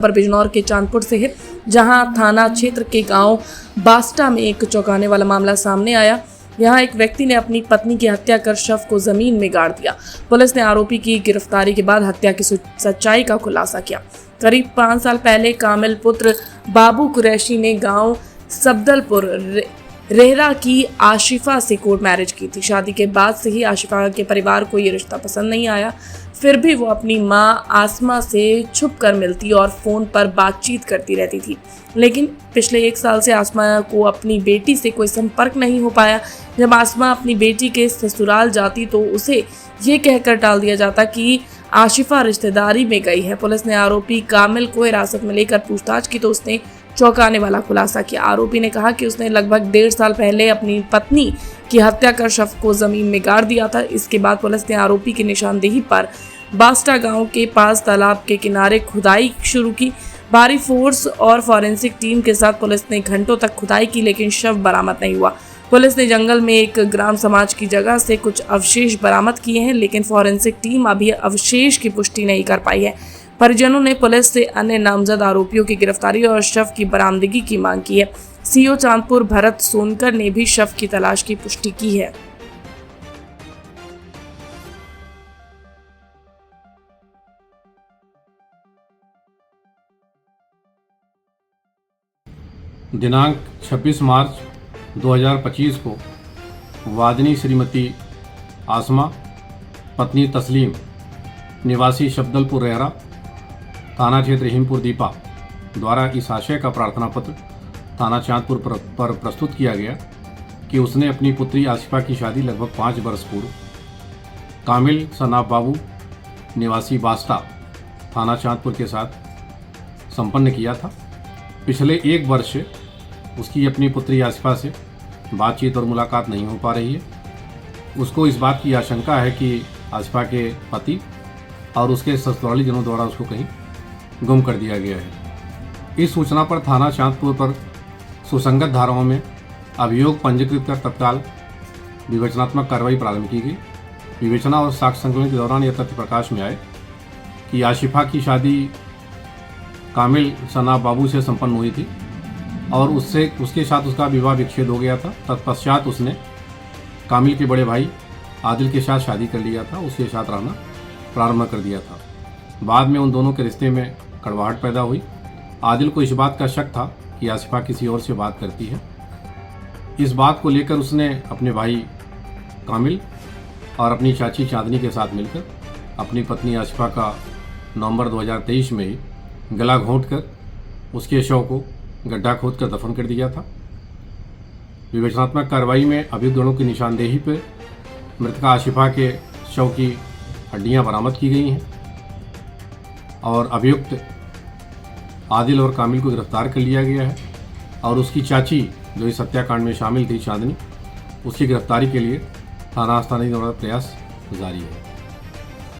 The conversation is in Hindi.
पर बिजनौर के चांदपुर से है, जहां थाना क्षेत्र के गांव बास्टा में एक चौंकाने वाला मामला सामने आया। यहां एक व्यक्ति ने अपनी पत्नी की हत्या कर शव को जमीन में गाड़ दिया। पुलिस ने आरोपी की गिरफ्तारी के बाद हत्या की सच्चाई का खुलासा किया। करीब 5 साल पहले कामिल पुत्र बाबू कुरैशी ने गांव सबदलपुर रेहरा की आशिफा से कोर्ट मैरिज की थी। शादी के बाद से ही आशिफा के परिवार को ये रिश्ता पसंद नहीं आया। फिर भी वो अपनी मां आसमा से छुप कर मिलती और फ़ोन पर बातचीत करती रहती थी, लेकिन पिछले 1 साल से आसमा को अपनी बेटी से कोई संपर्क नहीं हो पाया। जब आसमा अपनी बेटी के ससुराल जाती तो उसे ये कहकर टाल दिया जाता कि आशिफा रिश्तेदारी में गई है। पुलिस ने आरोपी कामिल को हिरासत में लेकर पूछताछ की तो उसने चौंकाने वाला खुलासा किया। आरोपी ने कहा कि उसने लगभग 1.5 साल पहले अपनी पत्नी की हत्या कर शव को जमीन में गाड़ दिया था। इसके बाद पुलिस ने आरोपी की निशानदेही पर बास्टा गांव के पास तालाब के किनारे खुदाई शुरू की। भारी फोर्स और फॉरेंसिक टीम के साथ पुलिस ने घंटों तक खुदाई की, लेकिन शव बरामद नहीं हुआ। पुलिस ने जंगल में एक ग्राम समाज की जगह से कुछ अवशेष बरामद किए हैं, लेकिन फॉरेंसिक टीम अभी अवशेष की पुष्टि नहीं कर पाई है। परिजनों ने पुलिस से अन्य नामजद आरोपियों की गिरफ्तारी और शव की बरामदगी की मांग की है। सीओ चांदपुर भरत सोनकर ने भी शव की तलाश की पुष्टि की है। दिनांक 26 मार्च 2025 को वादिनी श्रीमती आसमा पत्नी तस्लीम निवासी शब्दलपुर रेहरा थाना क्षेत्र हिमपुर दीपा द्वारा इस आशय का प्रार्थना पत्र थाना चांदपुर पर प्रस्तुत किया गया कि उसने अपनी पुत्री आसिफा की शादी लगभग 5 वर्ष पूर्व कामिल सनाब बाबू निवासी बास्टा थाना चांदपुर के साथ संपन्न किया था। पिछले 1 वर्ष से उसकी अपनी पुत्री आसिफा से बातचीत और मुलाकात नहीं हो पा रही है। उसको इस बात की आशंका है कि आसिफा के पति और उसके ससुराली जनों द्वारा उसको कहीं गुम कर दिया गया है। इस सूचना पर थाना चांदपुर पर सुसंगत धाराओं में अभियोग पंजीकृत कर तत्काल विवेचनात्मक कार्रवाई प्रारंभ की गई। विवेचना और साक्ष्य संकलन के दौरान यह तथ्य प्रकाश में आए कि आसिफा की शादी कामिल सनाब बाबू से संपन्न हुई थी और उसके साथ उसका विवाह विच्छेद हो गया था। तत्पश्चात उसने कामिल के बड़े भाई आदिल के साथ शादी कर लिया था, उसके साथ रहना प्रारंभ कर दिया था। बाद में उन दोनों के रिश्ते में कड़वाहट पैदा हुई। आदिल को इस बात का शक था कि आसिफा किसी और से बात करती है। इस बात को लेकर उसने अपने भाई कामिल और अपनी चाची चांदनी के साथ मिलकर अपनी पत्नी आसिफा का नवंबर 2023 में ही गला घोंटकर उसके शव को गड्ढा खोदकर दफन कर दिया था। विवेचनात्मक कार्रवाई में अभियुक्त गणों की निशानदेही पर मृतका आसिफा के शव की हड्डियां बरामद की गई हैं और अभियुक्त आदिल और कामिल को गिरफ्तार कर लिया गया है और उसकी चाची जो इस हत्याकांड में शामिल थी चांदनी, उसकी गिरफ्तारी के लिए थाना स्थानीय द्वारा प्रयास जारी है।